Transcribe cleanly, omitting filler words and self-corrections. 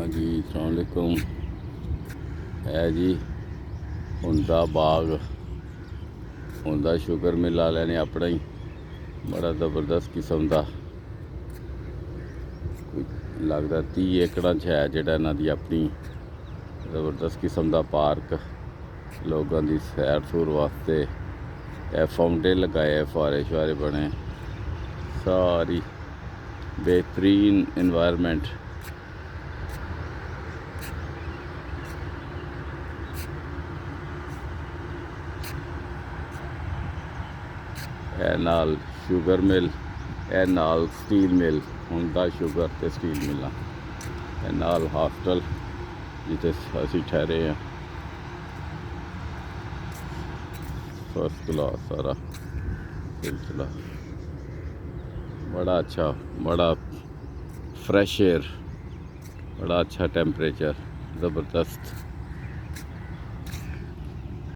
जी अस्सलामुअलैकुम। है जी हुंदा बाग, हुंदा शुगर मिल वाले ने अपना ही बड़ा जबरदस्त किस्म का लगता 30 एकड़ है जोड़ा इन्हों की अपनी जबरदस्त किस्म का पार्क लोगों की सैर सूर वास्ते। यह फाउंटेन लगाए, फुहारे शुहारे बने, सारी बेहतरीन इन्वायरमेंट। ए नाल शुगर मिल, ए नाल स्टील मिल, हुंदा शुगर ते स्टील मिल, ए नाल हॉस्टल जिथे असी ठहरे हैं। फर्स्ट क्लास सारा सिलसिला, बड़ा अच्छा, बड़ा फ्रेश एयर, बड़ा अच्छा टेम्परेचर, ज़बरदस्त।